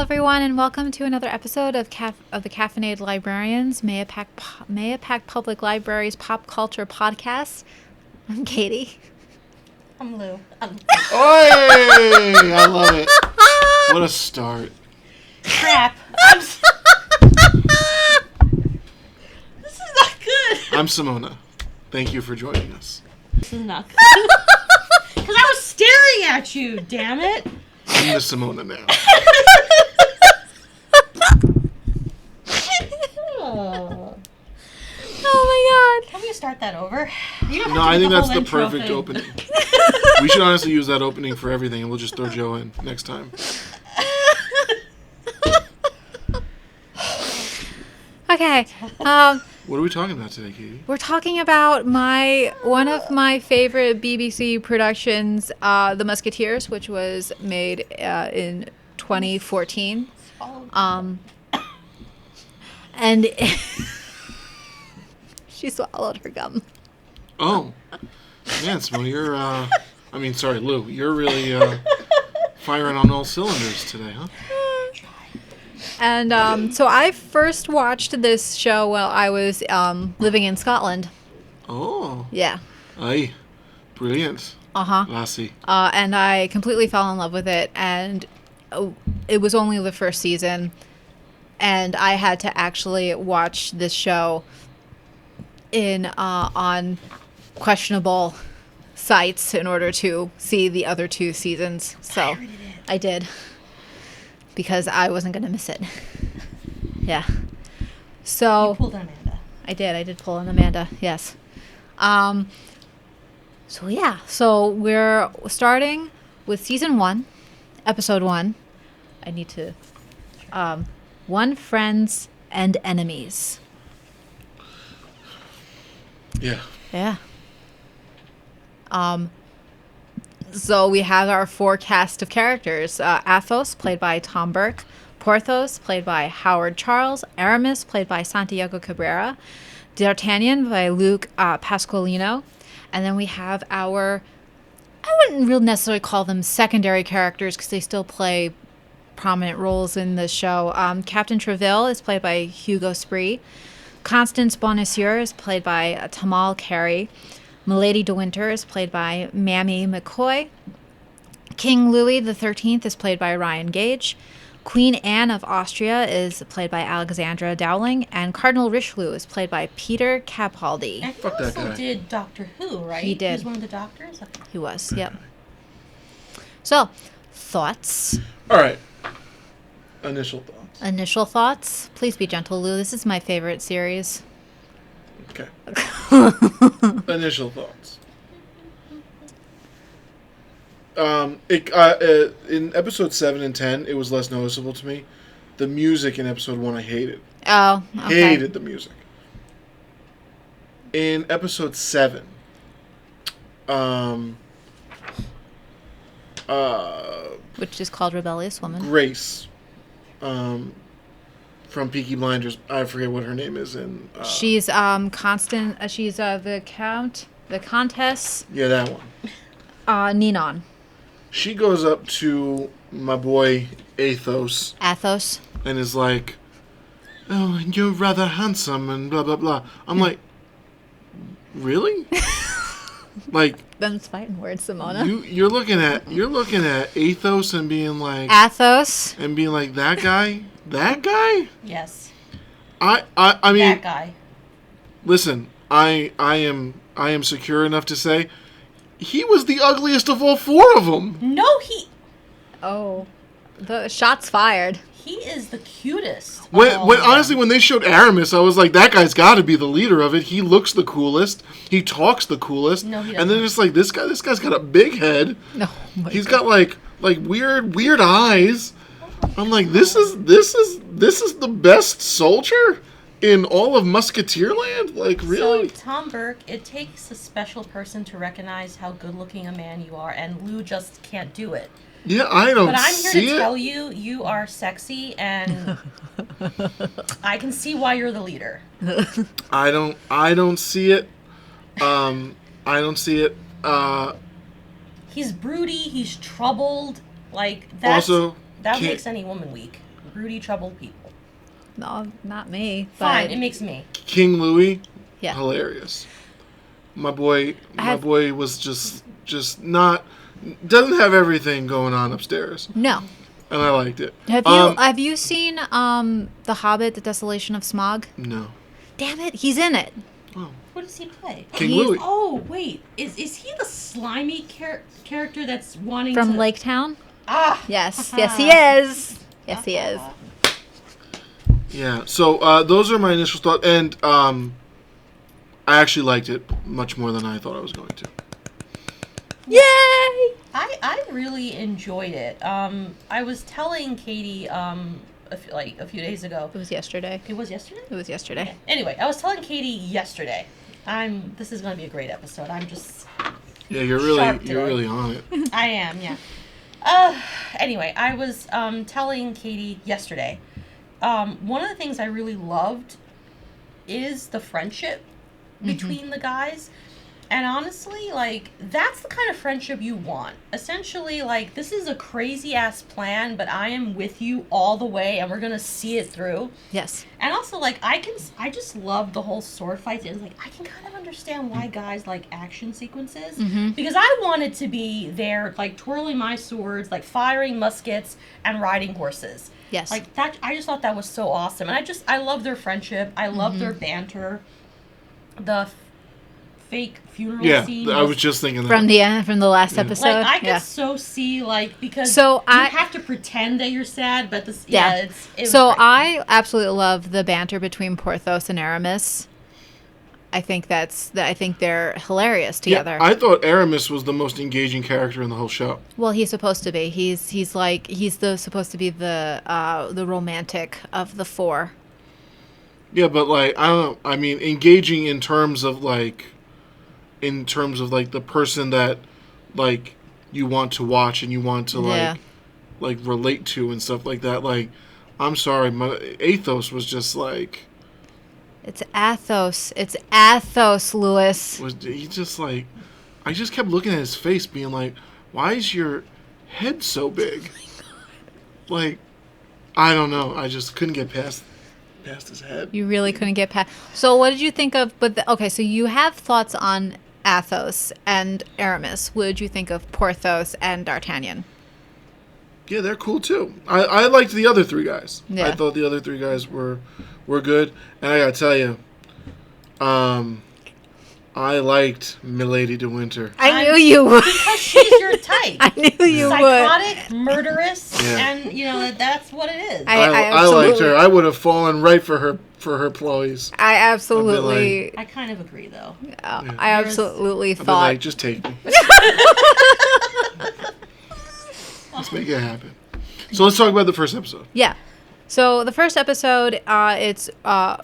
everyone, and welcome to another episode of the Caffeinated Librarians, Mayapack Public Library's pop culture podcast. I'm Katie. I'm Lou. Oi! I love it. What a start. Crap. This is not good. I'm Simona. Thank you for joining us. This is not good. Because I was staring at you, damn it. I'm the Simona now. Oh my god. Can we start that over? No, I think that's the perfect opening. We should honestly use that opening for everything, and we'll just throw Joe in next time. Okay. What are we talking about today, Katie? We're talking about one of my favorite BBC productions, The Musketeers, which was made in 2014. And she swallowed her gum. Oh. Man, Simona, you're, Lou, you're really firing on all cylinders today, huh? And so I first watched this show while I was living in Scotland. Oh. Yeah. Aye. Brilliant. Uh-huh. Lassie. And I completely fell in love with it. And it was only the first season. And I had to actually watch this show on questionable sites in order to see the other two seasons. So I did. Because I wasn't going to miss it. Yeah. So You pulled an Amanda. I did pull an Amanda, yes. So we're starting with season 1, episode 1. I need to One Friends and Enemies. Yeah. Yeah. So we have our 4 cast of characters. Athos, played by Tom Burke. Porthos, played by Howard Charles. Aramis, played by Santiago Cabrera. D'Artagnan, by Luke Pasqualino. And then we have I wouldn't really necessarily call them secondary characters because they still play prominent roles in the show. Captain Treville is played by Hugo Spree. Constance Bonacieux is played by Tamal Carey. Milady de Winter is played by Mamie McCoy. King Louis XIII is played by Ryan Gage. Queen Anne of Austria is played by Alexandra Dowling. And Cardinal Richelieu is played by Peter Capaldi. And he Fuck that also guy. did Doctor Who, right? He did. He was one of the doctors? Okay. He was, yep. So, thoughts? All right. Initial thoughts. Initial thoughts? Please be gentle, Lou. This is my favorite series. Okay. Initial thoughts. In episode 7 and 10, it was less noticeable to me. The music in episode 1, I hated. Oh, okay. Hated the music. In episode 7, Which is called Rebellious Woman. Grace, from Peaky Blinders, I forget what her name is. She's Constant. She's the Countess. Yeah, that one. Ninon. She goes up to my boy Athos Athos. and is like, "Oh, you're rather handsome," and blah blah blah. I'm like, really? Like, Them's fighting words, Simona. you're looking at Athos and being like Athos. that guy. Yes. I mean, That guy. listen, I am secure enough to say he was the ugliest of all 4 of them. No, Oh, the shots fired. he is the cutest. When of all of them. honestly, when they showed Aramis, I was like, that guy's got to be the leader of it. He looks the coolest. He talks the coolest. No, he and then doesn't. it's like this guy's got a big head. No, He's got like weird eyes. I'm like, this is the best soldier in all of Musketeerland? Like, really? So, Tom Burke, it takes a special person to recognize how good-looking a man you are, and Lou just can't do it. Yeah, I don't But I'm see here to it. tell you, you are sexy, and I can see why you're the leader. I don't see it. I don't see it. He's broody, he's troubled, like, that's, Also, that can't- makes any woman weak. broody, troubled people. No, not me. Fine, But it makes me. King Louis, yeah. hilarious. My boy have- was just not, doesn't have everything going on upstairs, No. and I liked it. Have you seen The Hobbit: The Desolation of Smaug? No. Damn it, he's in it. Oh, What does he play? King He's- Louis. Oh, wait. Is he the slimy character that's wanting From to... Lake Town? Ah! Yes, yes he is. Yes he is. Yeah. So those are my initial thoughts, and I actually liked it much more than I thought I was going to. Yay! I really enjoyed it. I was telling Katie a few days ago. It was yesterday. It was yesterday? It was yesterday. Anyway, I was telling Katie yesterday. This is going to be a great episode. I'm just... Yeah, you're Sharp today. really on it. I am, yeah. Anyway, I was telling Katie yesterday. One of the things I really loved is the friendship between the guys. And honestly, like, that's the kind of friendship you want. Essentially, like, this is a crazy-ass plan, but I am with you all the way, and we're gonna see it through. Yes. And also, like, I just love the whole sword fights. It's like, I can kind of understand why guys like action sequences. Because I wanted to be there, like, twirling my swords, like, firing muskets and riding horses. Yes. Like, that, I just thought that was so awesome. And I love their friendship. I love their banter. The fake funeral scene. I was just thinking that. From the last episode. Like, I could yeah. so see, like, because So you I- have to pretend that you're sad, but this, Yeah. it was So great. I absolutely love the banter between Porthos and Aramis. I think they're hilarious together. Yeah, I thought Aramis was the most engaging character in the whole show. Well, he's supposed to be. He's supposed to be the romantic of the four. Yeah, but like I don't know. I mean, engaging in terms of like the person that like you want to watch and you want to Yeah. like relate to and stuff like that. Like, I'm sorry, my Athos was just like It's Athos. It's Athos, Lewis. he just like I just kept looking at his face, being like, why is your head so big? Like, I don't know. I just couldn't get past his head. You really couldn't get past. So what did you think of? Okay, so you have thoughts on Athos and Aramis. What did you think of Porthos and D'Artagnan? Yeah, they're cool too. I liked the other three guys. Yeah. I thought the other three guys were good. And I gotta tell you, I liked Milady de Winter. I knew you would. Because she's your type. I knew you would. Psychotic, murderous, Yeah. and, you know, that's what it is. I I liked her. absolutely- I would have fallen right for her ploys. I absolutely, I kind of agree, though. I absolutely I'd be thought. like, just take me. Let's make it happen. So let's talk about the first episode. Yeah. So the first episode, it's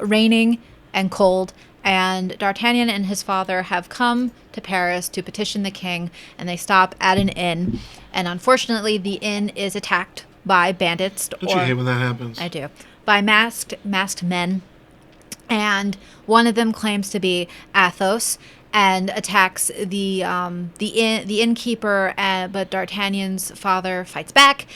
raining and cold, and D'Artagnan and his father have come to Paris to petition the king, and they stop at an inn, and unfortunately, the inn is attacked by bandits. Don't you hate when that happens? I do. By masked men, and one of them claims to be Athos and attacks the innkeeper. But D'Artagnan's father fights back,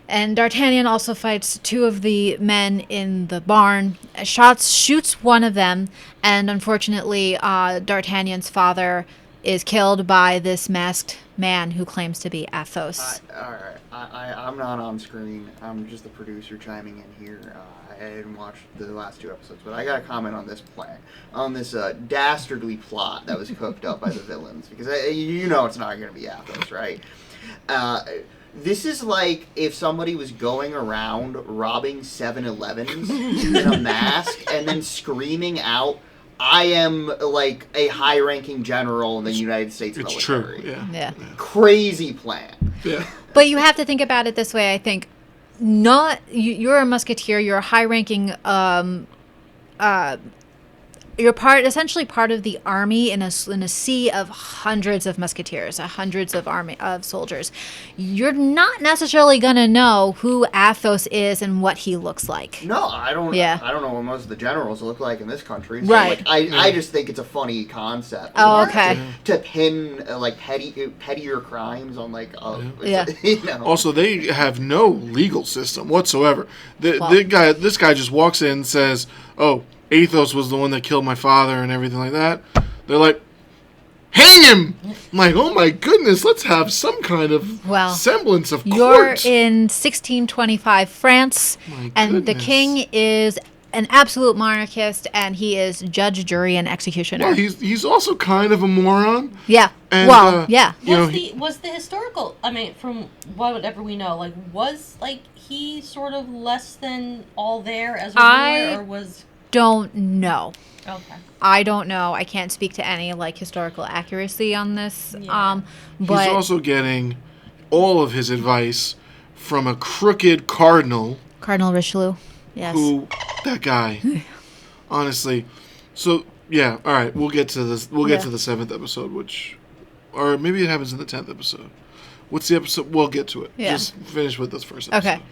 and D'Artagnan also fights two of the men in the barn. Shoots one of them, and unfortunately, D'Artagnan's father is killed by this masked man who claims to be Athos. All right, I'm not on screen. I'm just the producer chiming in here. I didn't watch the last two episodes, but I got to comment on this plan, on this dastardly plot that was cooked up by the villains, because you know it's not going to be Athos, right? This is like if somebody was going around robbing 7-Elevens in a mask and then screaming out, I am like a high-ranking general in the United States It's military. true. Yeah. Yeah. Crazy plan. Yeah. But you have to think about it this way, I think. You're a musketeer, you're a high-ranking you're essentially part of the army in a sea of hundreds of musketeers, hundreds of army of soldiers. You're not necessarily gonna know who Athos is and what he looks like. No, I don't. Yeah. I don't know what most of the generals look like in this country. So, Right. I just think it's a funny concept. Oh, okay. To pin pettier crimes on Yeah. Also, they have no legal system whatsoever. Well- This guy just walks in and says, "Oh, Athos was the one that killed my father," and everything like that. They're like, "Hang him!" I'm like, "Oh my goodness, let's have some kind of semblance of You're court." in 1625 France, My and the goodness. king is an absolute monarchist, and he is judge, jury, and executioner. Well, he's also kind of a moron. Yeah. And, well, yeah. You know, Was the historical? I mean, from whatever we know, like was like he sort of less than all there as a ruler, or was? Don't know. Okay. I don't know. I can't speak to any like historical accuracy on this. Yeah. But he's also getting all of his advice from a crooked cardinal. Cardinal Richelieu. Yes. Who, that guy. Honestly. So, yeah, all right, we'll get to this. We'll get to the 7th episode, or maybe it happens in the 10th episode. What's the episode? We'll get to it. Yeah. Just finish with this first episode. Okay.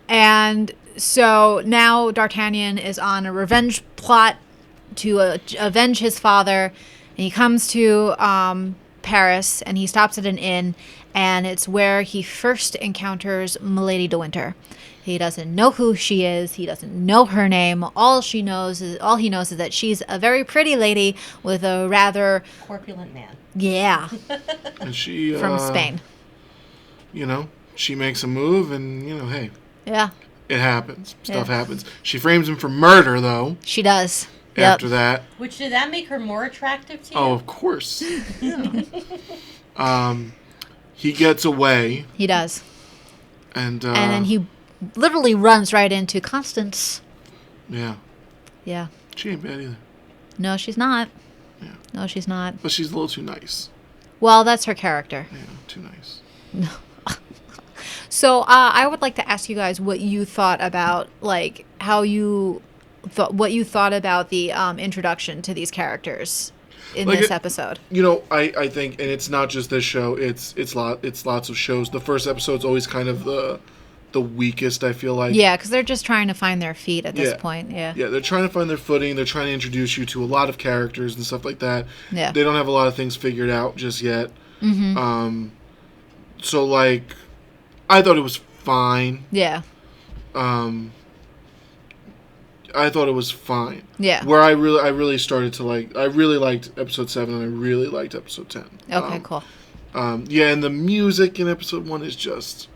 And so now D'Artagnan is on a revenge plot to avenge his father. And he comes to Paris, and he stops at an inn, and it's where he first encounters Milady de Winter. He doesn't know who she is. He doesn't know her name. All he knows is that she's a very pretty lady with a rather Corpulent man. yeah And she from Spain. You know, she makes a move, and hey, Yeah, it happens. Stuff Yeah. happens. She frames him for murder, though. she does. After that, Which did that make her more attractive to you? oh, of course. Yeah. He gets away, He does. and And then he literally runs right into Constance. yeah, Yeah. she ain't bad either. No, she's not. Yeah. No, she's not. But she's a little too nice. Well, that's her character. Yeah, too nice. So I would like to ask you guys what you thought about, like, what you thought about the introduction to these characters in Like this it- episode. I think, and it's not just this show. It's lots of shows. The first episode's always kind of the weakest. I feel like. Yeah, because they're just trying to find their feet at this Yeah. point. Yeah. Yeah, they're trying to find their footing. They're trying to introduce you to a lot of characters and stuff like that. Yeah. They don't have a lot of things figured out just yet. Mm-hmm. So like, I thought it was fine. Yeah. I thought it was fine. Yeah. Where I really started to like. I really liked episode 7, and I really liked episode 10. Okay. Cool. Yeah, and the music in episode 1 is just.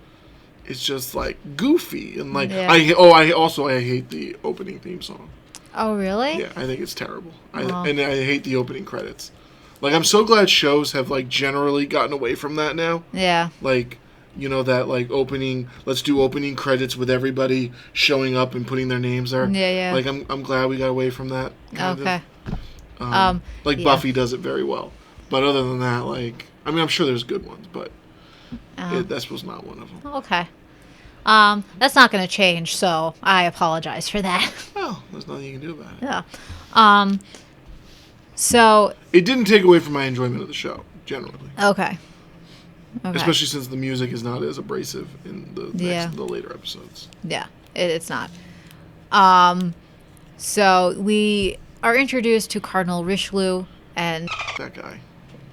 It's just like goofy and like Yeah. I hate the opening theme song. Oh, really? Yeah, I think it's terrible. Wow. And I hate the opening credits. Like, I'm so glad shows have like generally gotten away from that now. Yeah. Like, that like let's do opening credits with everybody showing up and putting their names there. Yeah. Like, I'm glad we got away from that. kind of. Okay. Like yeah. Buffy does it very well. But other than that, like, I mean, I'm sure there's good ones, but that was not one of them. Okay. That's not going to change, so I apologize for that. Well, there's nothing you can do about it. Yeah. So, It didn't take away from my enjoyment of the show, generally. okay. Okay. Especially since the music is not as abrasive in the later episodes. Yeah, it's not. So we are introduced to Cardinal Richelieu, and That guy.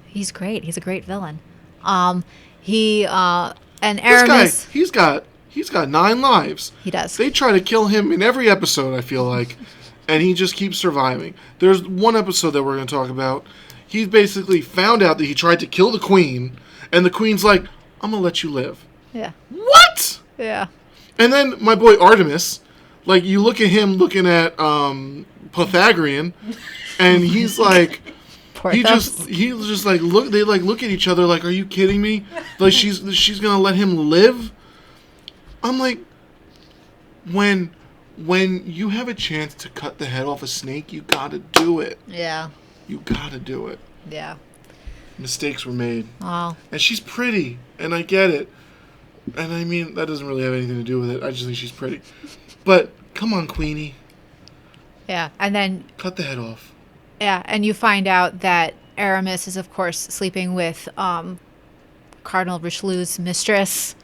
he's great. He's a great villain. And This Aramis. guy, he's got 9 lives. He does. They try to kill him in every episode, I feel like, and he just keeps surviving. There's one episode that we're going to talk about. He's basically found out that he tried to kill the queen, and the queen's like, I'm going to let you live. Yeah. What? Yeah. And then my boy Artemis, like, you look at him looking at Pythagorean, and he's like... Porthos. He just like look. They like look at each other like, "Are you kidding me?" Like she's gonna let him live. I'm like, when you have a chance to cut the head off a snake, you gotta do it. Yeah. You gotta do it. Yeah. Mistakes were made, Oh. and she's pretty, and I get it. And I mean that doesn't really have anything to do with it. I just think she's pretty. But come on, Queenie, Yeah. And then cut the head off. Yeah, and you find out that Aramis is, of course, sleeping with Cardinal Richelieu's mistress.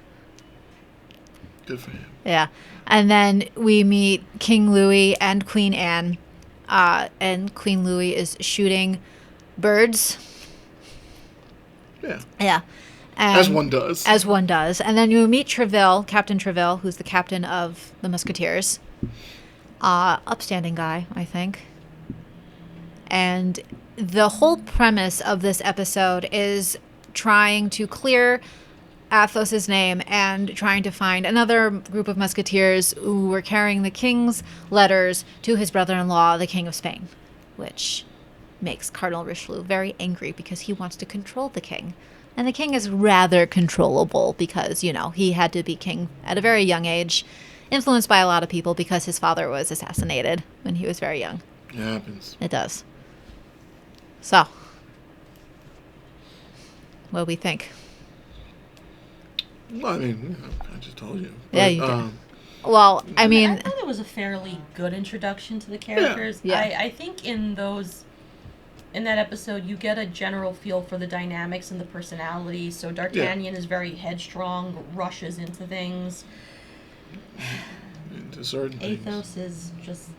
Good for him. Yeah. And then we meet King Louis and Queen Anne. And Queen Louis is shooting birds. Yeah. Yeah. As one does. As one does. And then you meet Treville, Captain Treville, who's the captain of the Musketeers. Upstanding guy, I think. And the whole premise of this episode is trying to clear Athos's name and trying to find another group of musketeers who were carrying the king's letters to his brother-in-law, the King of Spain, which makes Cardinal Richelieu very angry because he wants to control the king. And the king is rather controllable because, you know, he had to be king at a very young age, influenced by a lot of people because his father was assassinated when he was very young. It happens. It does. So, what do we think? Well, I mean, I just told you. Yeah, you did. Well, I mean, I thought it was a fairly good introduction to the characters. Yeah. I think in that episode, you get a general feel for the dynamics and the personalities. So D'Artagnan is very headstrong, rushes into things. Into certain things. Athos is just,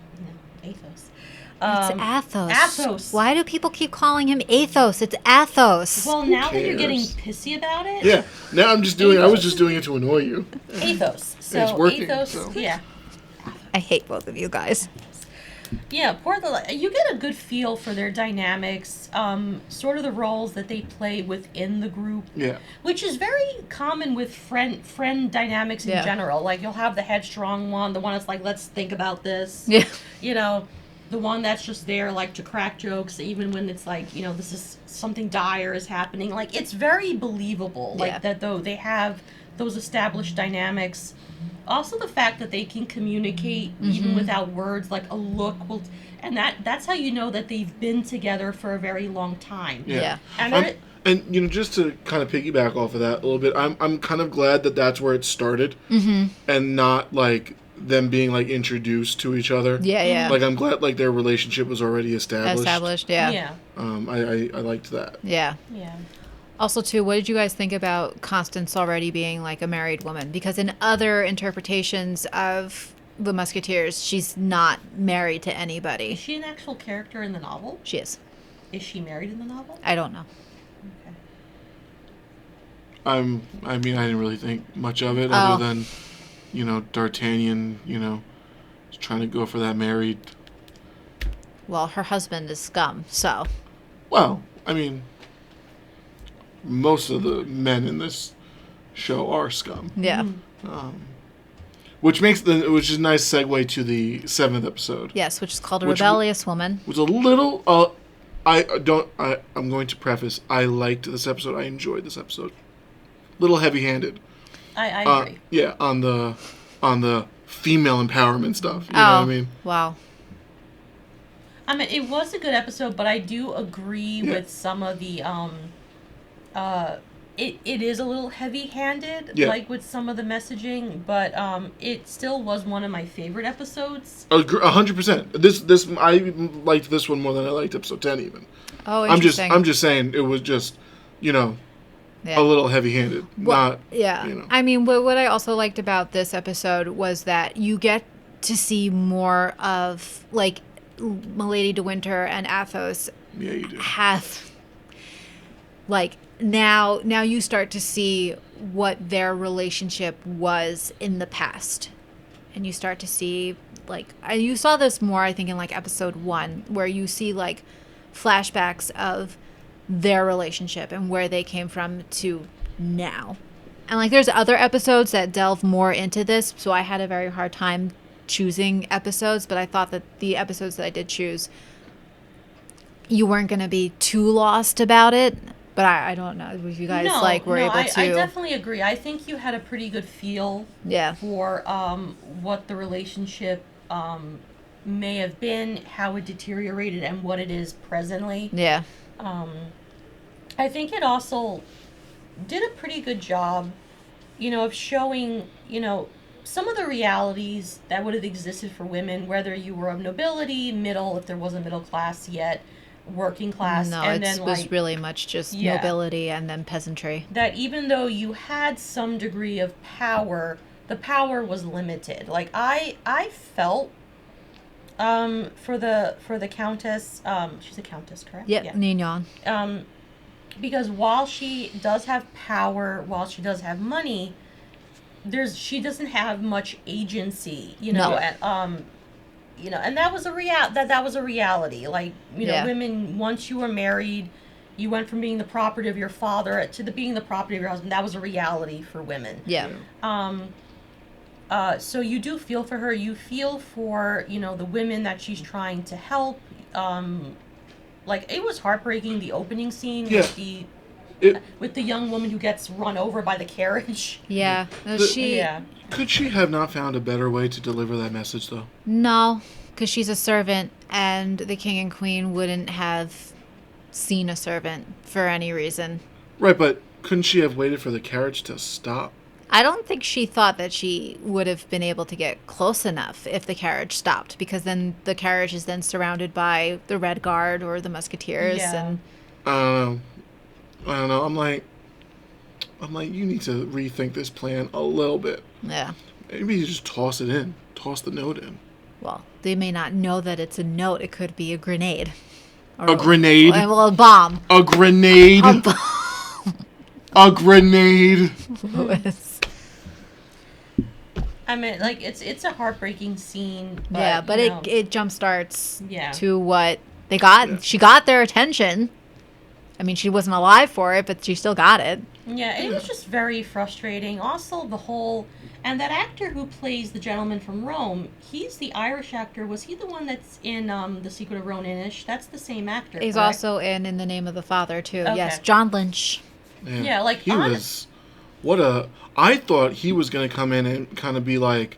Athos. it's Athos. Athos. Why do people keep calling him Athos? It's Athos. Well, now that you're getting cares? pissy about it. Yeah. Now I was just doing it to annoy you. Athos. So It's working, Athos, so. yeah. I hate both of you guys. Yeah, you get a good feel for their dynamics, sort of the roles that they play within the group. Yeah. Which is very common with friend dynamics in Yeah. general. Like, you'll have the headstrong one, the one that's like, let's think about this. Yeah. You know, the one that's just there, like, to crack jokes, even when it's like, you know, this is something dire is happening. Like, it's very believable. Like, Yeah. that though they have those established dynamics. Also, the fact that they can communicate even without words, like a look will, and that's how you know that they've been together for a very long time. Yeah. And And you know, just to kind of piggyback off of that a little bit, I'm kind of glad that that's where it started, and not like them being like introduced to each other. Yeah, yeah. Like I'm glad like their relationship was already established. Yeah. yeah, I liked that. Yeah. yeah. Also, too, what did you guys think about Constance already being like a married woman? Because in other interpretations of the Musketeers, she's not married to Is anybody. she an actual character in the novel? She is. Is she married in the novel? I don't know. Okay. I mean, I didn't really think much of it Oh. other than, you know, D'Artagnan, you know, trying to go for that married. Well, her husband is scum, so. Well, I mean, most of the men in this show are scum, Yeah. which is a nice segue to the 7th episode. Yes, which is called A Which Rebellious Woman. Was a little. I'm going to preface. I liked this episode. I enjoyed this episode. Little heavy-handed. I agree. Yeah, on the female empowerment stuff. You know what I mean? Wow. I mean, it was a good episode, but I do agree with some of the it is a little heavy-handed, Yeah. like with some of the messaging, but it still was one of my favorite episodes. 100%. I liked this one more than I liked episode 10 even. Oh, I'm interesting. just saying it was just, you know, Yeah. a little heavy-handed. Well, not yeah. you know. I mean, what I also liked about this episode was that you get to see more of, like, Milady de Winter and Athos Yeah, you do. have, like, now you start to see what their relationship was in the past. And you start to see, like, you saw this more, I think, in, like, episode 1, where you see, like, flashbacks of their relationship and where they came from to now. And, like, there's other episodes that delve more into this, so I had a very hard time choosing episodes, but I thought that the episodes that I did choose, you weren't going to be too lost about it. But I don't know if you guys were able to. I definitely agree. I think you had a pretty good feel for what the relationship may have been, how it deteriorated, and what it is presently. Yeah. I think it also did a pretty good job, you know, of showing, you know, some of the realities that would have existed for women, whether you were of nobility, middle, if there wasn't middle class yet, working class. No, and it then was like really much just Yeah. nobility and then peasantry. that even though you had some degree of power, the power was limited. Like I felt for the countess, she's a countess, correct? Yep, Yeah. Nignon. Because while she does have power, while she does have money, she doesn't have much agency, No. and and that was a reality. Like, Yeah. women, once you were married, you went from being the property of your father to being the property of your husband. That was a reality for women. Yeah. So you do feel for her. You feel for, the women that she's trying to help. Like, it was heartbreaking, the opening scene Yeah. with the young woman who gets run over by the carriage. Yeah. No, Yeah. Could she have not found a better way to deliver that message, though? No, because she's a servant, and the king and queen wouldn't have seen a servant for any reason. Right, but couldn't she have waited for the carriage to stop? I don't think she thought that she would have been able to get close enough if the carriage stopped, because then the carriage is then surrounded by the Red Guard or the Musketeers, Yeah. and I don't know. I'm like, you need to rethink this plan a little bit. yeah. Maybe you just toss it in. Toss the note in. Well, they may not know that it's a note. It could be a grenade. A grenade? Well, a bomb. A grenade? A bomb. A grenade? I mean, like, it's a heartbreaking scene. But, Yeah, but you know, it jumpstarts Yeah. to what they got. Yeah. She got their attention. I mean, she wasn't alive for it, but she still got it. Yeah, it was just very frustrating. Also, and that actor who plays the gentleman from Rome, he's the Irish actor. Was he the one that's in The Secret of Ronan-ish? That's the same actor. He's correct? also in the Name of the Father, too. Okay. Yes, John Lynch. Yeah, like, he was. I thought he was gonna come in and kind of be like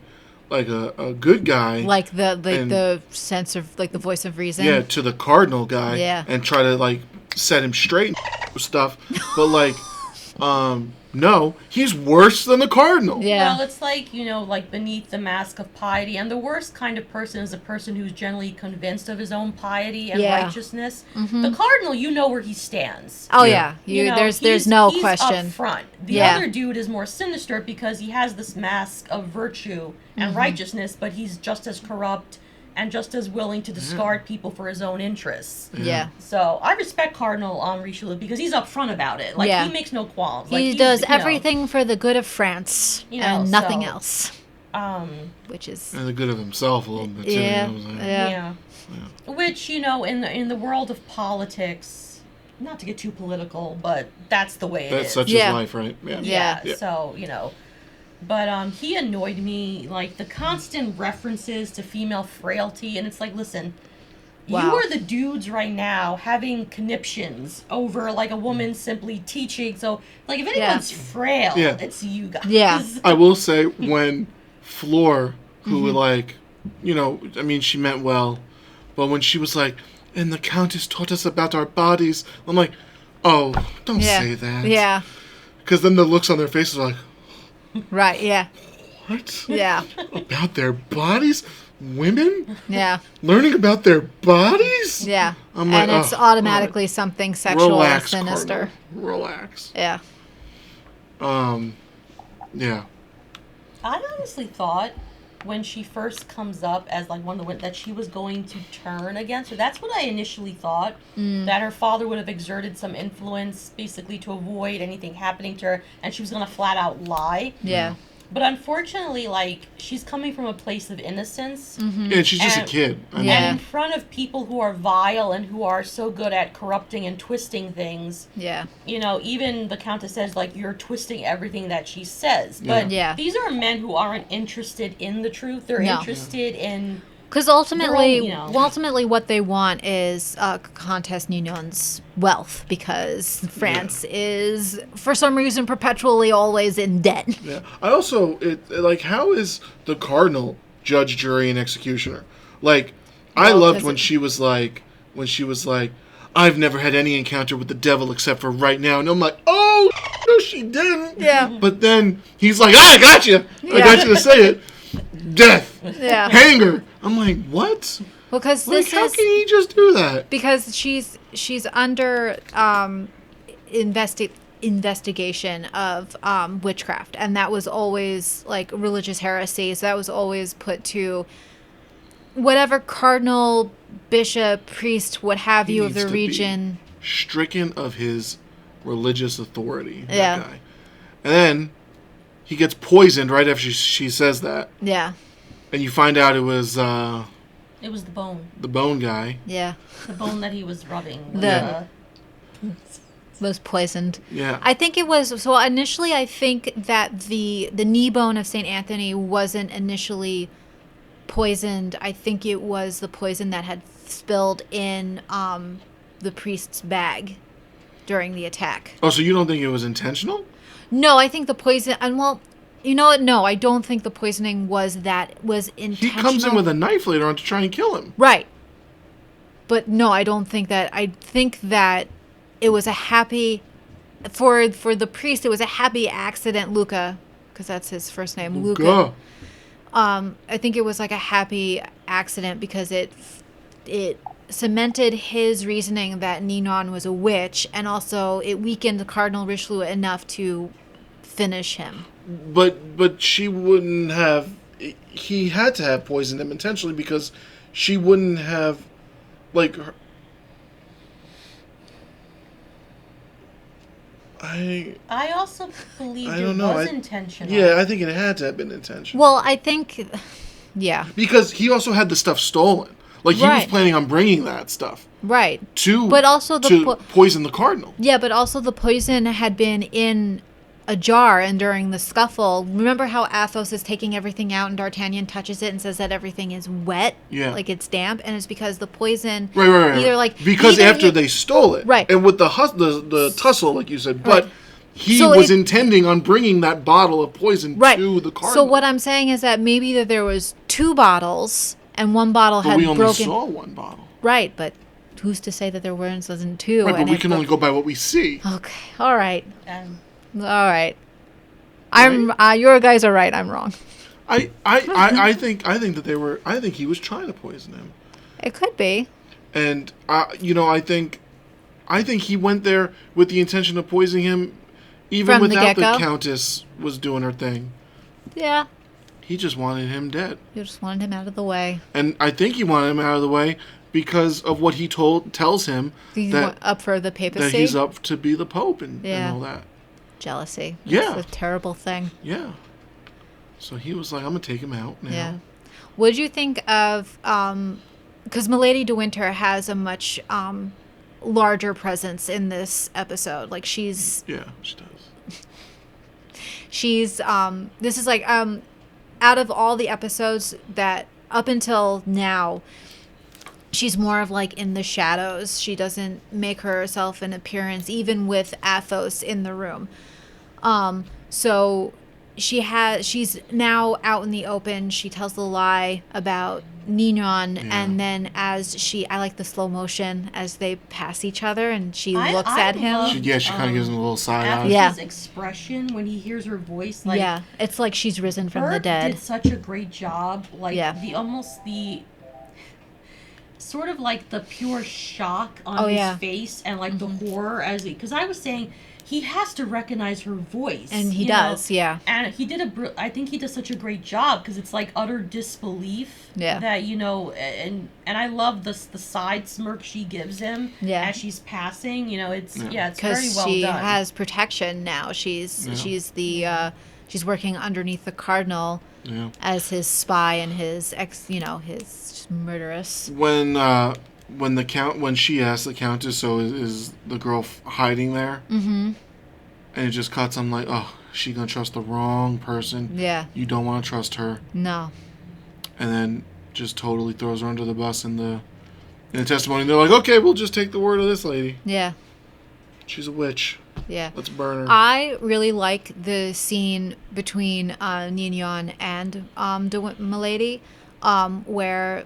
a good guy. Like And- the sense of, like, the voice of reason. Yeah, to the cardinal guy. Yeah. And try to like set him straight and stuff. But like, no, he's worse than the cardinal. Yeah. Well, it's like, like beneath the mask of piety. And the worst kind of person is a person who's generally convinced of his own piety and Yeah. righteousness. The cardinal, you know where he stands. Oh, Yeah. yeah. There's he's no Up question. front. The Yeah. other dude is more sinister because he has this mask of virtue and righteousness, but he's just as corrupt and just as willing to discard people for his own interests. Yeah. So I respect Cardinal Richelieu because he's upfront about it. Like, Yeah. he makes no qualms. Like, He he's, does everything for the good of France and nothing so, else, which is And the good of himself a little bit too. yeah, You know what I'm saying? yeah. Which, in the world of politics, not to get too political, but that's the way it That's is. such Yeah. his life, right? Yeah. Yeah, Yeah. so, but he annoyed me, like, the constant references to female frailty, and it's like, listen, you Wow. are the dudes right now having conniptions over, like, a woman simply teaching, so, like, if anyone's frail, Yeah. it's you guys. Yeah. I will say when Floor, who Mm-hmm. like, I mean, she meant well, but when she was like, and the Countess taught us about our bodies, I'm like, oh, don't Yeah. say that. Yeah. Because then the looks on their faces are like, Right. Yeah. what? Yeah. About their bodies? Women? Yeah. Learning about their bodies? Yeah. I'm like, And it's oh, automatically something sexual Relax, or sinister. Cardinal. Relax. Yeah. Yeah. I honestly thought when she first comes up as like one of the that she was going to turn against her. That's what I initially thought, that her father would have exerted some influence basically to avoid anything happening to her, and she was going to flat out lie. Yeah. But unfortunately, like, she's coming from a place of innocence. And she's just And- a kid. I mean, Yeah. And in front of people who are vile and who are so good at corrupting and twisting things, Yeah. even the Countess says, like, you're twisting everything that she says. But Yeah. these are men who aren't interested in the truth. They're No. interested in... Because ultimately, They're all, ultimately, what they want is Comtesse Nignon's wealth, because France is, for some reason, perpetually always in debt. yeah. I also, like, how is the Cardinal judge, jury, and executioner? Like, I Well, loved 'cause when she was like, I've never had any encounter with the devil except for right now. And I'm like, oh, no, she didn't. Yeah. But then he's like, I got you. I got you to say it. Death. Yeah. Hanger. I'm like, what? Well, because Like, this how is can he just do that? because she's under investigation of witchcraft, and that was always like religious heresy. So that was always put to whatever cardinal, bishop, priest, what have He you of needs the to be region. stricken of his religious authority. Yeah. That guy. And then he gets poisoned right after she says that, Yeah, and you find out it was It was the bone. the bone guy. yeah, The bone that he was rubbing. Was, The- was poisoned. Yeah. I think it was so initially. I think that the knee bone of Saint Anthony wasn't initially poisoned. I think it was the poison that had spilled in the priest's bag during the attack. Oh, so you don't think it was intentional? No, I think the poison. And well, you know what? No, I don't think the poisoning was He intentional. comes in with a knife later on to try and kill him. Right. But no, I don't think that. I think that it was a happy for the priest. It was a happy accident, Luca, because that's his first name, Luca. Luca. I think it was like a happy accident because it cemented his reasoning that Ninon was a witch, and also it weakened Cardinal Richelieu enough to finish him. But she wouldn't have. He had to have poisoned him intentionally because she wouldn't have, like. I also believed I it don't know. was intentional. Yeah, I think it had to have been intentional. Well, I think, yeah, Because he also had the stuff stolen. Like, he was Right. planning on bringing that stuff right. to, But also to poison the cardinal. Yeah, but also the poison had been in a jar, and during the scuffle, remember how Athos is taking everything out and D'Artagnan touches it and says that everything is wet? Yeah. Like it's damp, and it's because the poison Right. either like because either after he- they stole it. Right. And with the tussle, like you said. But Right. he So was it- intending on bringing that bottle of poison right. to the cardinal. So what I'm saying is that maybe that there was 2 bottles and one bottle But had we only broken. saw one bottle. Right, but who's to say that there wasn't 2? Right, but and we if can the- only go by what we see. Okay, all right, And all right. I'm your guys are right. I'm wrong. I think that they were. I think he was trying to poison him, It could be. and I think he went there with the intention of poisoning him, even From the without the get-go? Countess was doing her thing. Yeah, He just wanted him dead, you just wanted him out of the way. and I think he wanted him out of the way because of what he tells him He's that up for the papacy. that he's up to be the Pope and Yeah. all that. Jealousy. Yeah. It's a terrible thing. Yeah. So he was like, I'm gonna take him out now. Yeah. What did you think of? Because Milady de Winter has a much larger presence in this episode. Like she's Yeah, she does. this is like out of all the episodes that up until now, she's more of like in the shadows. She doesn't make herself an appearance even with Athos in the room. So she's now out in the open. She tells the lie about Ninon, Yeah. and then I like the slow motion as they pass each other, and she looks I at him. love- She kind of gives him a little side eye. Athos's Yeah. expression when he hears her voice, like Yeah, it's like she's risen from the Bert dead. did such a great job. Like Yeah. the sort of like the pure shock on Oh, his yeah. face and like the horror as because I was saying he has to recognize her voice, And he you know? does, yeah. And he did I think he does such a great job because it's like utter disbelief. Yeah. That and I love the side smirk she gives him. Yeah. As she's passing, it's it's very Because well she done. has protection now. She's she's working underneath the cardinal Yeah. as his spy and his his murderess. When she asked the Countess, so is the girl hiding there? Mm-hmm. And it just cuts. I'm like, oh, she gonna trust the wrong person. Yeah. You don't want to trust her. No. And then just totally throws her under the bus in the testimony. They're like, okay, we'll just take the word of this lady. Yeah. She's a witch. Yeah. Let's burn her. I really like the scene between Ninon and Milady, where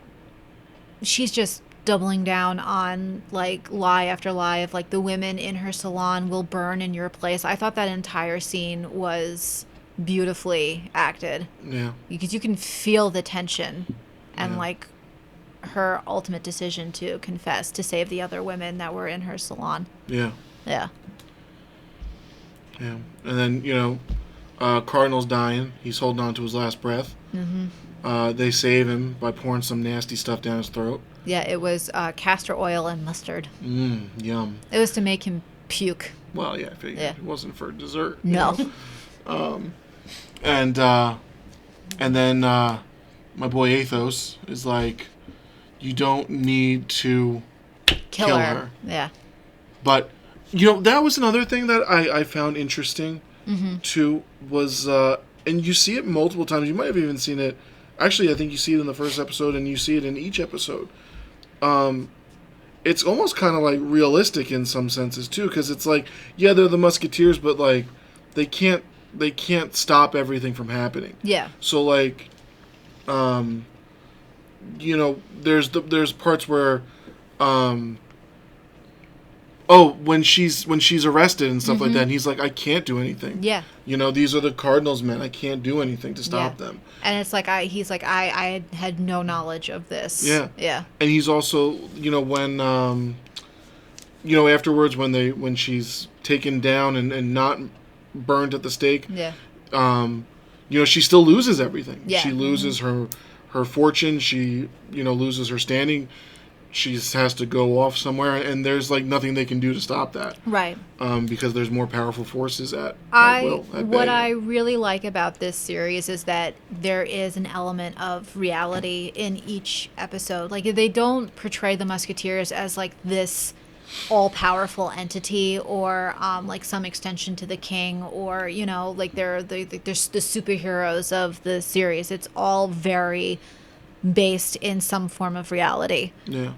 she's just doubling down on like lie after lie of like the women in her salon will burn in your place. I thought that entire scene was beautifully acted Yeah. because you can feel the tension and Yeah. like her ultimate decision to confess to save the other women that were in her salon. Yeah. Yeah. Yeah. And then, Cardinal's dying. He's holding on to his last breath. Mm-hmm. They save him by pouring some nasty stuff down his throat. Yeah, it was castor oil and mustard. Yum. It was to make him puke. Well, yeah, it wasn't for dessert. No. And then my boy Athos is like, you don't need to kill her. Yeah. But, that was another thing that I found interesting, too, was, and you see it multiple times. You might have even seen it. Actually, I think you see it in the first episode, and you see it in each episode. It's almost kind of like realistic in some senses, too, because it's like, yeah, they're the Musketeers, but, like, they can't stop everything from happening. Yeah. So, like, there's parts where, when she's arrested and stuff like that, and he's like, I can't do anything. Yeah. These are the Cardinals men. I can't do anything to stop them. And it's like, I had no knowledge of this. Yeah. Yeah. And he's also, when, afterwards when she's taken down and not burned at the stake. Yeah. She still loses everything. Yeah. She loses her fortune. She, loses her standing. She has to go off somewhere, and there's like nothing they can do to stop that. Right. Because there's more powerful forces at what I really like about this series is that there is an element of reality in each episode. Like, they don't portray the Musketeers as like this all-powerful entity or like some extension to the king, or like they're the superheroes of the series. It's all very based in some form of reality. Yeah.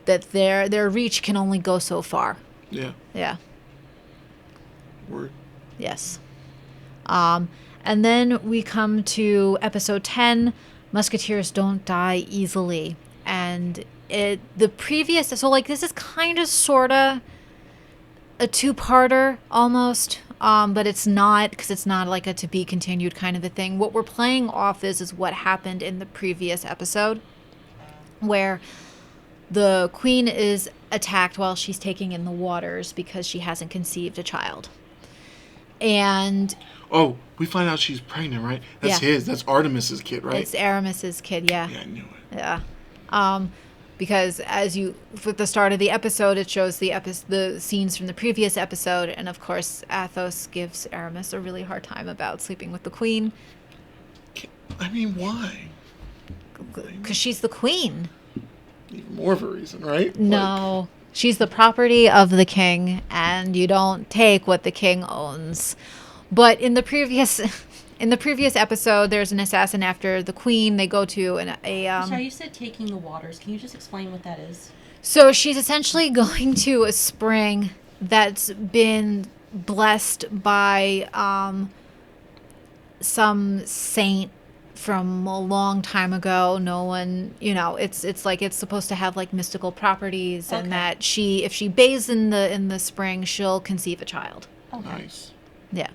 That their reach can only go so far. Yeah. Yeah. Word. Yes. And then we come to episode 10. Musketeers don't die easily. And this is kind of sort of a two-parter almost. But it's not, because it's not like a to be continued kind of a thing. What we're playing off is what happened in the previous episode, where the queen is attacked while she's taking in the waters because she hasn't conceived a child. And we find out she's pregnant, right? That's Yeah. that's Artemis's kid, right? It's Aramis's kid, yeah. Yeah, I knew it. Yeah. Because with the start of the episode, it shows the scenes from the previous episode, and of course, Athos gives Aramis a really hard time about sleeping with the queen. I mean, why? Because she's the queen. Even more of a reason, right? No. She's the property of the king, and you don't take what the king owns. But in the previous episode, there's an assassin after the queen. They go to Sorry, you said taking the waters. Can you just explain what that is? So she's essentially going to a spring that's been blessed by some saint from a long time ago. No one, it's like it's supposed to have like mystical properties, and that if she bathes in the spring, she'll conceive a child. Okay. Nice. Yeah.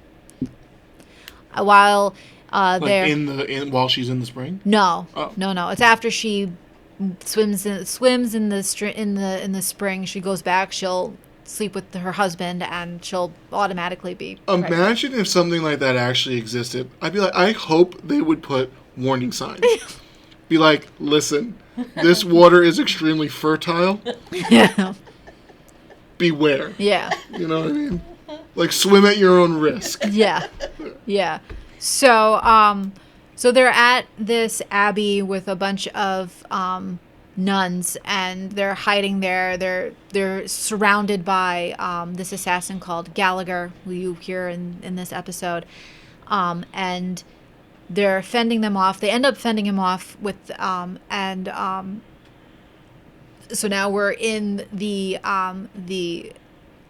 While Like they're while she's in the spring? no, Oh. no, it's after she swims in the spring. She goes back. She'll sleep with her husband, and she'll automatically be pregnant. Imagine if something like that actually existed. I'd be like, I hope they would put warning signs. Be like, listen, this water is extremely fertile. Yeah. Beware. Yeah. You know what I mean? Like, swim at your own risk. Yeah. Yeah. So they're at this abbey with a bunch of nuns, and they're hiding there. They're surrounded by this assassin called Gallagher, who you hear in this episode, and they're fending them off. They end up fending him off with so now we're in the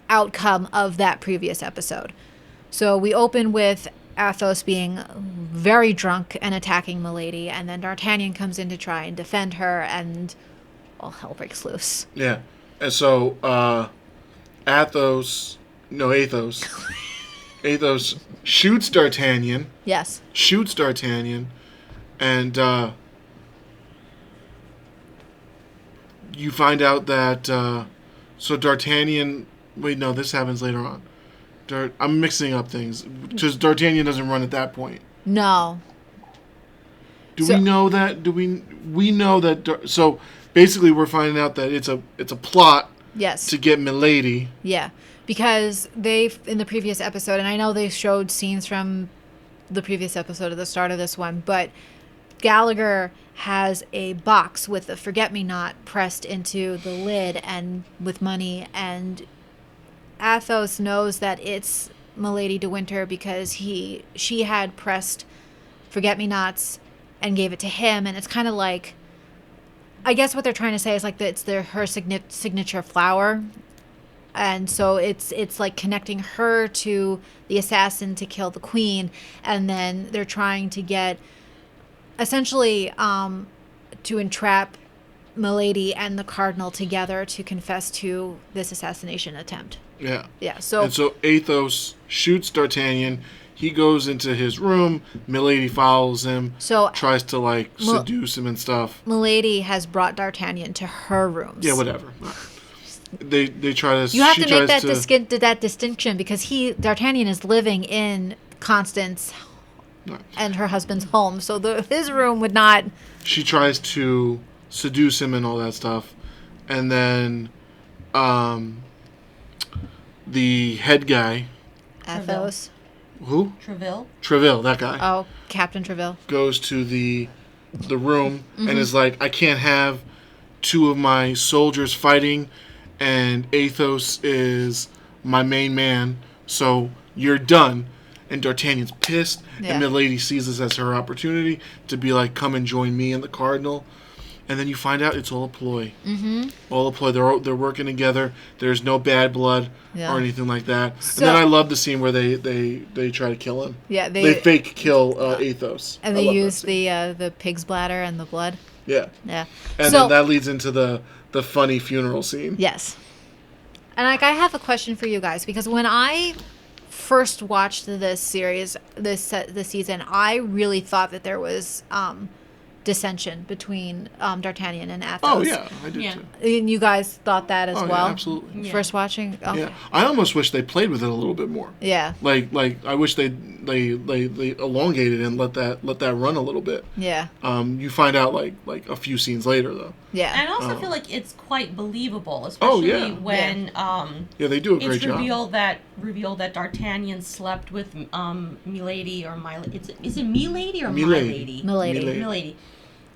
outcome of that previous episode. So we open with Athos being very drunk and attacking Milady, and then D'Artagnan comes in to try and defend her, and all hell breaks loose. Yeah. And so, Athos shoots D'Artagnan, Yes. you find out that so D'Artagnan. Wait, no, this happens later on. I'm mixing up things because D'Artagnan doesn't run at that point. No. Do we know that? Do we know that? So basically, we're finding out that it's a plot. Yes. To get Milady. Yeah, because in the previous episode, and I know they showed scenes from the previous episode at the start of this one, but Gallagher has a box with a forget-me-not pressed into the lid and with money, and Athos knows that it's Milady de Winter because she had pressed forget-me-nots and gave it to him, and it's kind of like, I guess what they're trying to say is like that it's her signature flower, and so it's like connecting her to the assassin to kill the queen, and then they're trying to get essentially to entrap Milady and the cardinal together to confess to this assassination attempt. Yeah. Yeah. So Athos shoots D'Artagnan. He goes into his room. Milady follows him. So tries to like seduce him and stuff. Milady has brought D'Artagnan to her rooms. Yeah, whatever. They try to. You have to make that distinction because D'Artagnan is living in Constance and her husband's home, so his room would not. She tries to seduce him and all that stuff, and then the head guy, Athos. Who? Treville, that guy. Oh, Captain Treville. Goes to the room and is like, I can't have two of my soldiers fighting, and Athos is my main man, so you're done. And D'Artagnan's pissed, and Milady sees this as her opportunity to be like, come and join me and the cardinal. And then you find out it's all a ploy. Mm-hmm. All a ploy. They're working together. There's no bad blood or anything like that. So, and then I love the scene where they try to kill him. Yeah, they fake kill Athos. And they use the pig's bladder and the blood. Yeah. Yeah. And then that leads into the funny funeral scene. Yes. And like I have a question for you guys, because when I first watched this series, this season, I really thought that there was dissension between D'Artagnan and Athos. Oh yeah, I did too. And you guys thought that as well? Yeah, absolutely. Yeah. First watching? Okay. Yeah. I almost wish they played with it a little bit more. Yeah. Like I wish they elongated and let that run a little bit. Yeah. You find out like a few scenes later though. Yeah. And I also feel like it's quite believable, especially when they do a great job. It's revealed that D'Artagnan slept with Milady or is it Milady or Milady? Milady.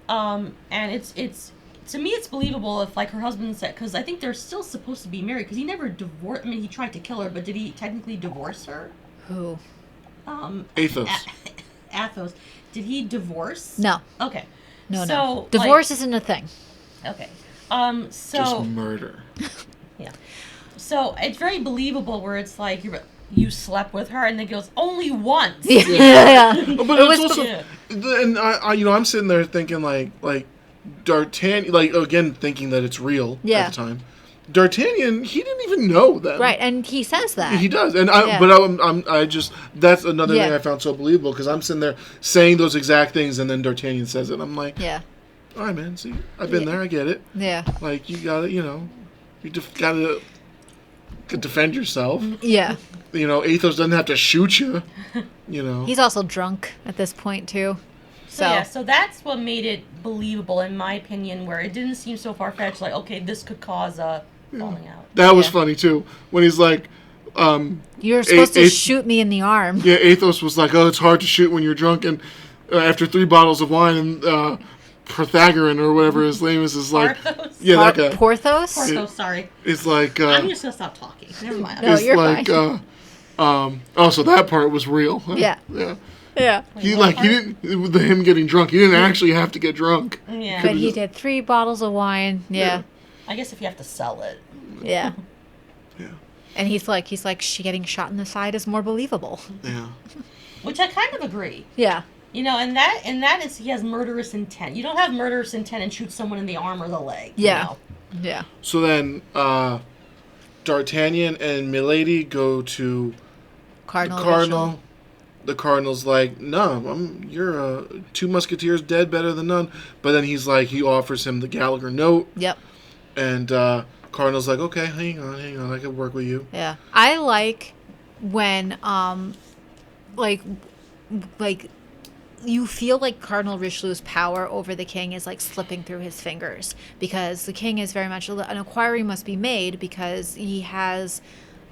And it's to me it's believable if like her husband said, because I think they're still supposed to be married, because he never divorced. I mean, he tried to kill her, but did he technically divorce her? Who? Athos. Athos. Did he divorce? No. Okay. No. Divorce isn't a thing. Okay. So just murder. Yeah. So it's very believable where it's like you slept with her, and then goes only once. Yeah. But it was also, and I'm sitting there thinking like D'Artagnan, like again thinking that it's real at the time. D'Artagnan, he didn't even know that. Right, and he says that. He does, and I just that's another thing I found so believable, because I'm sitting there saying those exact things, and then D'Artagnan says it, and I'm like, all right, man. See, I've been there. I get it. Yeah. Like you gotta, you gotta defend yourself. Yeah. Athos doesn't have to shoot you. He's also drunk at this point too. So that's what made it believable, in my opinion, where it didn't seem so far fetched. Like, okay, this could cause a falling out. That was funny too, when he's like, "You're supposed to shoot me in the arm." Yeah, Athos was like, "Oh, it's hard to shoot when you're drunk," and after 3 bottles of wine, and Pythagorean or whatever his name is like, Porthos? Yeah, that guy. Porthos, sorry. It's like I'm just gonna stop talking. Never mind. No, you're like, fine. So that part was real. Yeah. Yeah. Yeah. Wait, he didn't, with him getting drunk, he didn't actually have to get drunk. Yeah. But he did 3 bottles of wine. Yeah. I guess if you have to sell it. Yeah. Yeah. And he's like, she getting shot in the side is more believable. Yeah. Which I kind of agree. Yeah. And that is, he has murderous intent. You don't have murderous intent and shoot someone in the arm or the leg. Yeah. Yeah. So then, D'Artagnan and Milady go to the Cardinal. The Cardinal's like, no, you're 2 Musketeers dead, better than none. But then he offers him the Gallagher note. Yep. And Cardinal's like, okay, hang on, I can work with you. Yeah. I like when like you feel like Cardinal Richelieu's power over the king is like slipping through his fingers, because the king is very much an inquiry must be made, because he has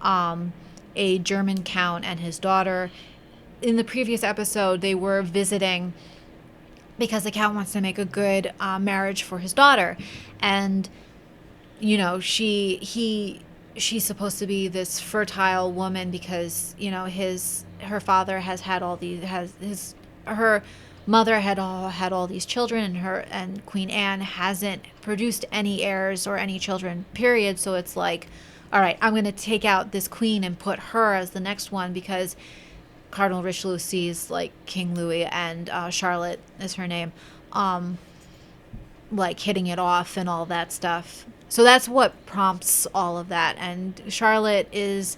a German count and his daughter. In the previous episode, they were visiting because the count wants to make a good marriage for his daughter, and you know she's supposed to be this fertile woman because her father has had all these her mother had all these children, and Queen Anne hasn't produced any heirs or any children, period. So it's like, all right, I'm going to take out this queen and put her as the next one, because Cardinal Richelieu sees like King Louis and Charlotte is her name, like hitting it off and all that stuff. So that's what prompts all of that. And Charlotte is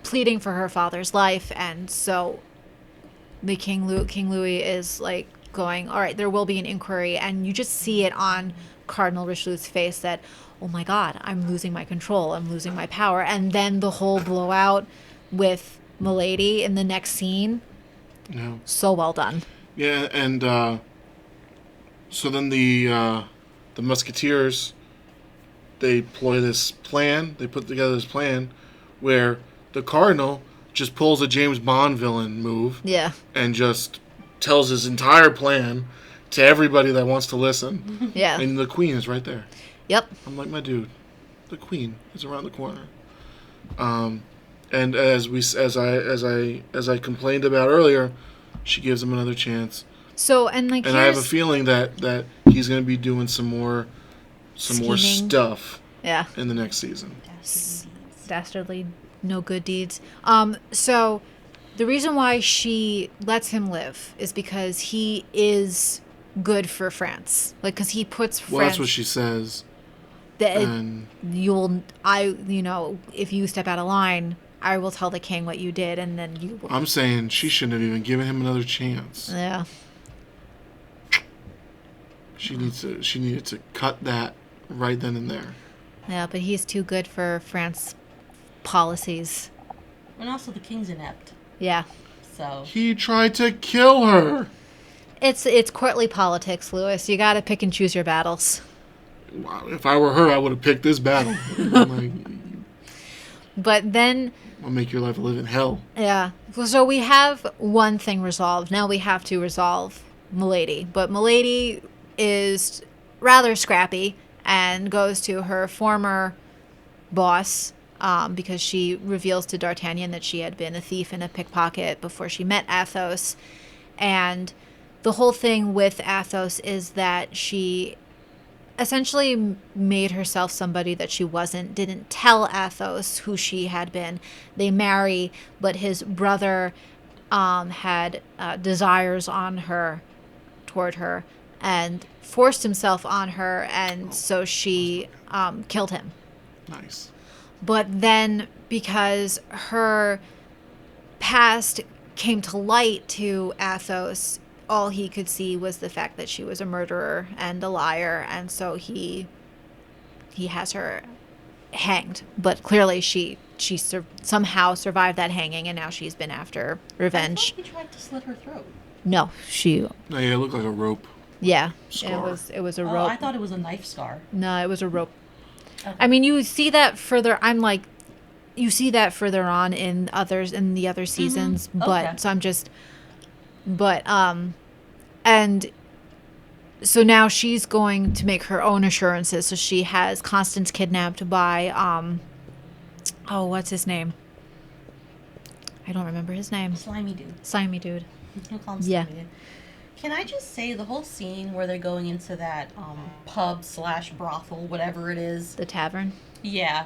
pleading for her father's life, and so the King Louis is like going, all right, there will be an inquiry, and you just see it on Cardinal Richelieu's face that, oh my God, I'm losing my control, I'm losing my power. And then the whole blowout with Milady in the next scene, so well done. Yeah, and so then the Musketeers, they ploy this plan. They put together this plan where the Cardinal just pulls a James Bond villain move. Yeah. And just tells his entire plan to everybody that wants to listen. Yeah. And the Queen is right there. Yep. I'm like, my dude, the Queen is around the corner. And as I complained about earlier, she gives him another chance. So and I have a feeling that he's going to be doing some more stuff. Yeah. In the next season. Dastardly, no good deeds. So the reason why she lets him live is because he is good for France. Like, because he puts France. Well, that's what she says. If you step out of line, I will tell the king what you did, and then you will. I'm saying she shouldn't have even given him another chance. Yeah. She needed to cut that right then and there. Yeah, but he's too good for France policies. And also the king's inept. Yeah. So he tried to kill her. It's courtly politics, Lewis. You got to pick and choose your battles. If I were her, I would have picked this battle. But then I'll make your life live in hell. Yeah. So we have one thing resolved. Now we have to resolve Milady. But Milady is rather scrappy and goes to her former boss, because she reveals to D'Artagnan that she had been a thief and a pickpocket before she met Athos. And the whole thing with Athos is that she essentially made herself somebody that she wasn't, didn't tell Athos who she had been. They marry, but his brother had desires toward her, and forced himself on her, and so she killed him. Nice. But then, because her past came to light to Athos, all he could see was the fact that she was a murderer and a liar, and so he has her hanged. But clearly she somehow survived that hanging, and now she's been after revenge. I thought he tried to slit her throat. No, No, yeah, it looked like a rope. Yeah, scar. It was a rope. Oh, I thought it was a knife scar. No, it was a rope. Okay. I mean, you see that further. You see that further on in the other seasons, but Okay. so I'm just, but and so now she's going to make her own assurances. So she has Constance kidnapped by what's his name? I don't remember his name. Slimy dude. Slimy dude. We'll call him Yeah. Slimy dude. Can I just say the whole scene where they're going into that pub/brothel, whatever it is? The tavern. Yeah.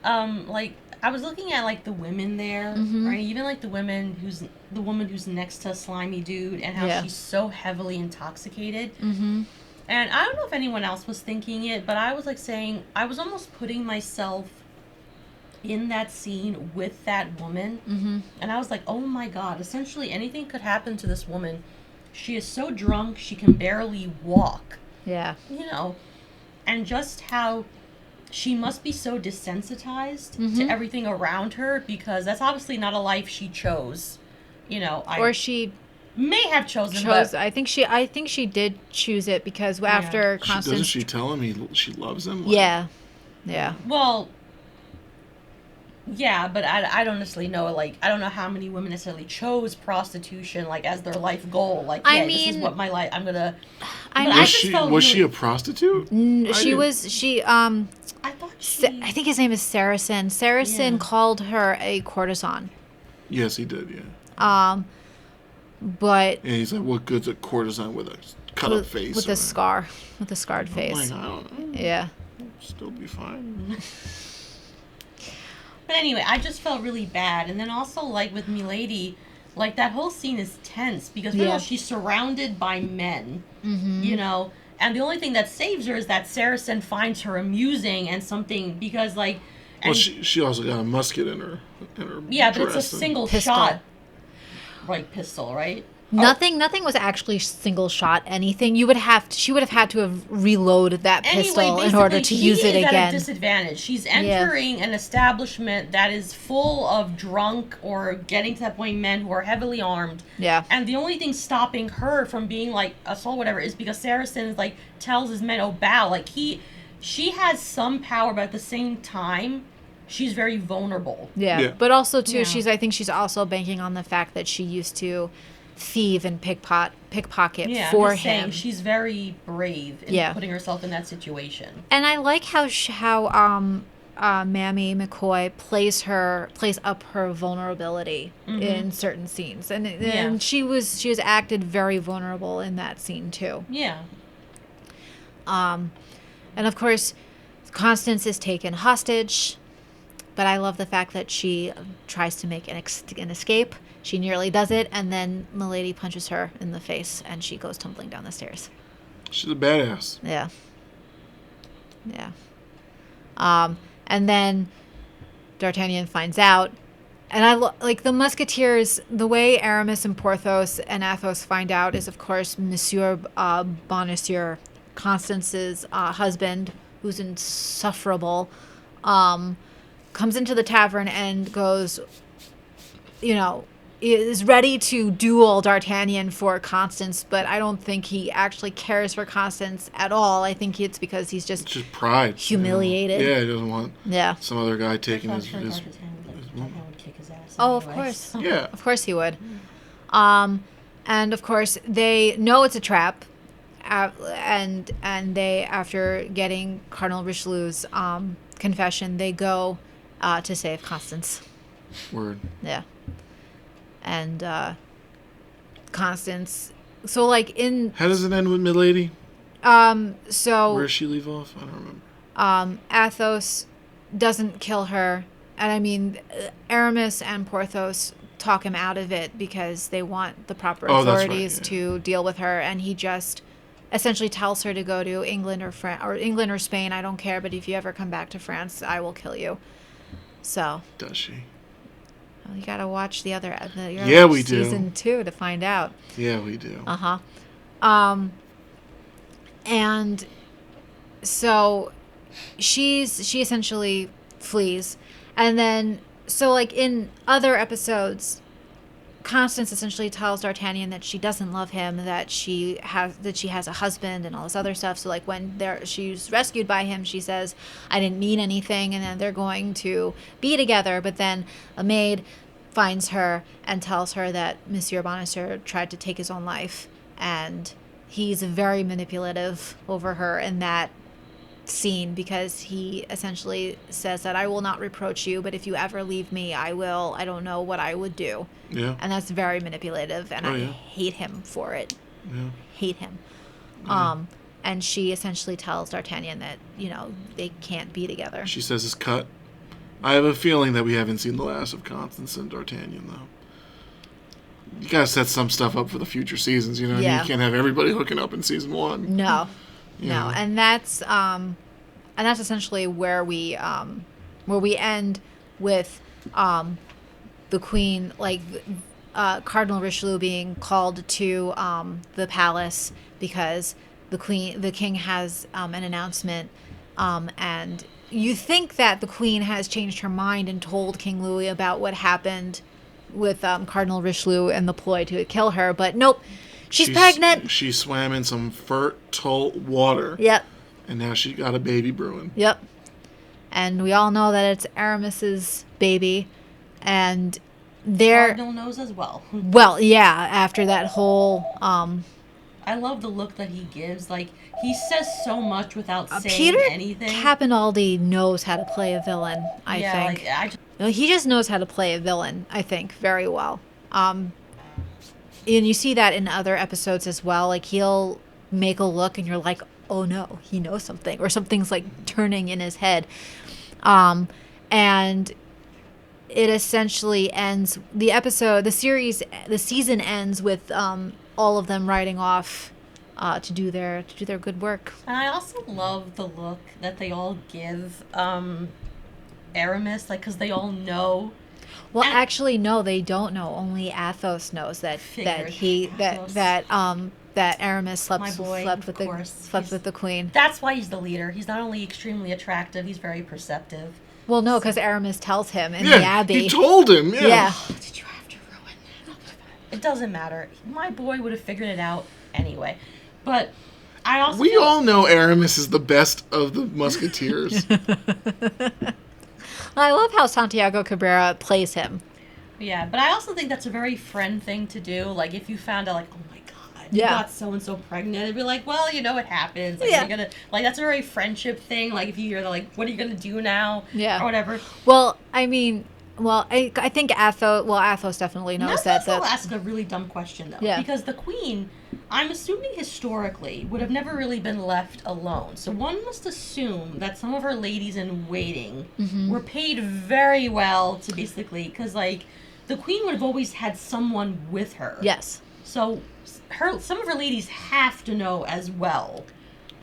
Like I was looking at like the women there, right? Even like the woman who's next to Slimy Dude, and how she's so heavily intoxicated. Mm-hmm. And I don't know if anyone else was thinking it, but I was like saying I was almost putting myself in that scene with that woman, and I was like, oh my God! Essentially, anything could happen to this woman. She is so drunk she can barely walk. Yeah. And just how she must be so desensitized to everything around her, because that's obviously not a life she chose. You know, Or she may have chosen, chose. but I think she did choose it because after Constance. Doesn't she tell him she loves him? Like, Yeah. well, yeah, but I don't necessarily know. Like, I don't know how many women necessarily chose prostitution like as their life goal. Like, I this is mean, what my life. I'm gonna. I but mean, I just felt Was she really- a prostitute? She was. She I thought she. I think his name is Saracen. Saracen Yeah. called her a courtesan. Yes, he did. Yeah. But And he's like, "What good's a courtesan with a cut up face with or- a scar, with a scarred I'm face. like, I don't know. Yeah. Still be fine. But anyway, I just felt really bad, and then also like with Milady, like that whole scene is tense because first of all, she's surrounded by men, you know, and the only thing that saves her is that Saracen finds her amusing and something because like. Well, she also got a musket in her Yeah, but it's a dress and- single Pistol. shot, like pistol, right? Nothing was actually single shot anything. She would have had to have reloaded that pistol in order to use it she is at a again. disadvantage. She's entering an establishment that is full of drunk or getting to that point men who are heavily armed. Yeah. And the only thing stopping her from being like assault whatever is because Saracen is like tells his men, "Oh, bow." Like she has some power, but at the same time, she's very vulnerable. Yeah. But also too, Yeah. I think she's also banking on the fact that she used to thieve and pickpocket Yeah, for I'm just saying, him. she's very brave in putting herself in that situation. And I like how Mammy McCoy plays up her vulnerability in certain scenes, and she was acted very vulnerable in that scene too. Yeah. And of course, Constance is taken hostage, but I love the fact that she tries to make an escape. She nearly does it, and then Milady punches her in the face, and she goes tumbling down the stairs. She's a badass. Yeah. Yeah. And then D'Artagnan finds out, and I like the Musketeers. The way Aramis and Porthos and Athos find out is, of course, Monsieur Bonacieux, Constance's husband, who's insufferable, comes into the tavern and goes, is ready to duel D'Artagnan for Constance, but I don't think he actually cares for Constance at all. I think it's because he's It's just pride. humiliated. Yeah, he doesn't want Yeah. some other guy taking I'm his sure his D'Artagnan would kick his ass. Oh, of anyway, course. so- yeah. Of course he would. And of course they know it's a trap, and they, after getting Cardinal Richelieu's confession, they go to save Constance. Word. Yeah. And Constance. So like in How does it end with Milady? so Where does she leave off? I don't remember. Athos doesn't kill her, and I mean Aramis and Porthos talk him out of it because they want the proper Oh, that's right, authorities yeah. to deal with her, and he just essentially tells her to go to England or England or Spain. I don't care, but if you ever come back to France, I will kill you. So Does she? well, you gotta watch the other Yeah, we do. season 2 to find out. Yeah, we do. And so she essentially flees, and then so like in other episodes, Constance essentially tells D'Artagnan that she doesn't love him, that she has a husband and all this other stuff. So like when she's rescued by him, she says, "I didn't mean anything," and then they're going to be together. But then a maid finds her and tells her that Monsieur Bonacieux tried to take his own life, and he's very manipulative over her in that scene because he essentially says that I will not reproach you, but if you ever leave me, I will. I don't know what I would do. Yeah. And that's very manipulative, and Oh, I yeah. hate him for it. Yeah. Hate him. And she essentially tells D'Artagnan that, they can't be together. She says it's cut. I have a feeling that we haven't seen the last of Constance and D'Artagnan, though. You gotta set some stuff up for the future seasons, you know? Yeah. You can't have everybody hooking up in season 1. No. Yeah. No. And that's essentially where we end with the Queen, like Cardinal Richelieu being called to the palace because the King has an announcement, and you think that the queen has changed her mind and told King Louis about what happened with Cardinal Richelieu and the ploy to kill her, but nope, she's pregnant. She swam in some fertile water. Yep. And now she got a baby brewing. Yep. And we all know that it's Aramis's baby, and Cardinal knows as well. Well, yeah, after that whole I love the look that he gives. Like, he says so much without saying Peter anything. Capaldi knows how to play a villain, I think. He just knows how to play a villain, I think, very well. And you see that in other episodes as well. Like, he'll make a look and you're like, oh no, he knows something. Or something's like turning in his head. And it essentially ends, the season ends with all of them riding off to do their good work. And I also love the look that they all give Aramis, like, because they all know. Well, actually, no, they don't know. Only Athos knows that Aramis slept with the queen. That's why he's the leader. He's not only extremely attractive, he's very perceptive. Well, no, because Aramis tells him in the Abbey. He told him, Yeah. Oh, did you have to ruin that? It doesn't matter. My boy would have figured it out anyway. But I also We all know Aramis is the best of the Musketeers. I love how Santiago Cabrera plays him. Yeah, but I also think that's a very friend thing to do. Like, if you found out, like, oh my god, you got so-and-so pregnant, it'd be like, well, you know, it happens. Like, you're gonna, like, that's a very friendship thing. Like, if you hear, like, what are you gonna do now? Yeah. Or whatever. Well, I mean, I think Athos definitely knows that. I'll ask a really dumb question, though. Yeah. Because the queen, I'm assuming historically, would have never really been left alone. So one must assume that some of her ladies in waiting were paid very well to basically, because, like, the queen would have always had someone with her. Yes. So some of her ladies have to know as well.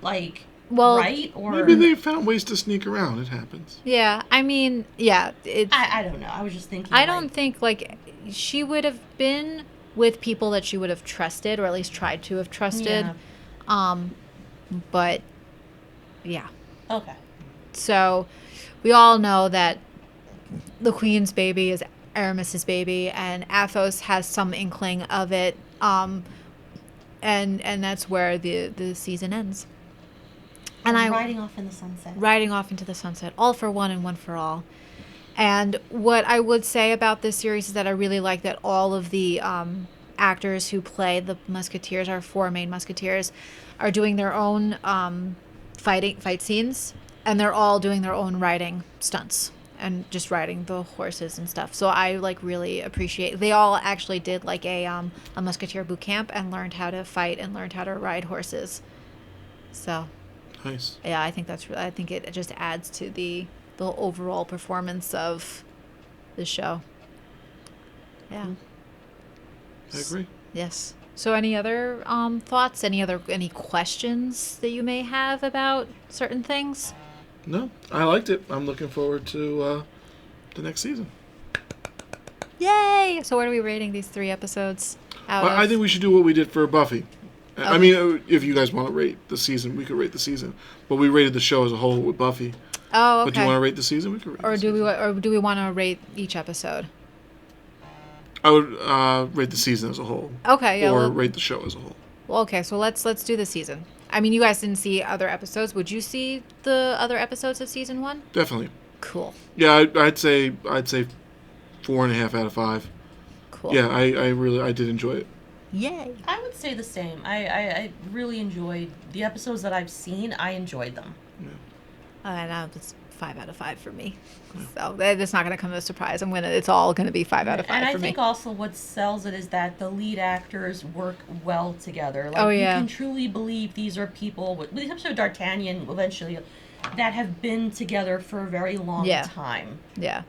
Like, well, right? Or maybe they found ways to sneak around. It happens. Yeah, I mean, yeah. I don't know. I was just thinking. I don't think, like, she would have been with people that she would have trusted, or at least tried to have trusted. Yeah. But, yeah. Okay. So, we all know that the queen's baby is Aramis's baby, and Athos has some inkling of it. And that's where the season ends. And riding off in the sunset. Riding off into the sunset. All for one and one for all. And what I would say about this series is that I really like that all of the actors who play the Musketeers, our four main Musketeers, are doing their own fight scenes, and they're all doing their own riding stunts and just riding the horses and stuff. So I really appreciate. They all actually did like a Musketeer boot camp and learned how to fight and learned how to ride horses. So. Nice. Yeah, I think I think it just adds to the overall performance of the show. Yeah. I agree. Yes. So any other thoughts? Any questions that you may have about certain things? No, I liked it. I'm looking forward to the next season. Yay! So what are we rating these 3 episodes out of? I think we should do what we did for Buffy. Okay. I mean, if you guys want to rate the season, we could rate the season. But we rated the show as a whole with Buffy. Oh, okay. But do you want to rate the season? We could rate the season. Or do we want to rate each episode? I would rate the season as a whole. Okay, yeah. Or rate the show as a whole. Well, okay, so let's do the season. I mean, you guys didn't see other episodes. Would you see the other episodes of season 1? Definitely. Cool. Yeah, I'd say 4.5 out of 5. Cool. Yeah, I did enjoy it. Yay. I would say the same. I really enjoyed the episodes that I've seen. I enjoyed them. Yeah. And it's 5 out of 5 for me. So that's not going to come as a surprise. It's all going to be 5 out of 5 and for me. I think also what sells it is that the lead actors work well together. Like, oh, yeah. You can truly believe these are people, with the exception of D'Artagnan eventually, that have been together for a very long time. Yeah.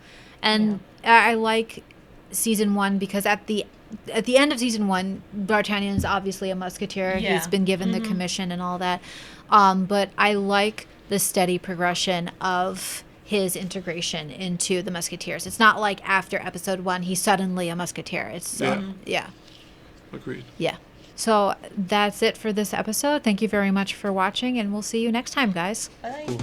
And I like season 1 because at the end of season 1, D'Artagnan is obviously a musketeer. Yeah. He's been given the commission and all that. But I like the steady progression of his integration into the Musketeers. It's not like after episode 1 he's suddenly a musketeer. It's yeah. Agreed. Yeah. So that's it for this episode. Thank you very much for watching, and we'll see you next time, guys. Bye. Cool.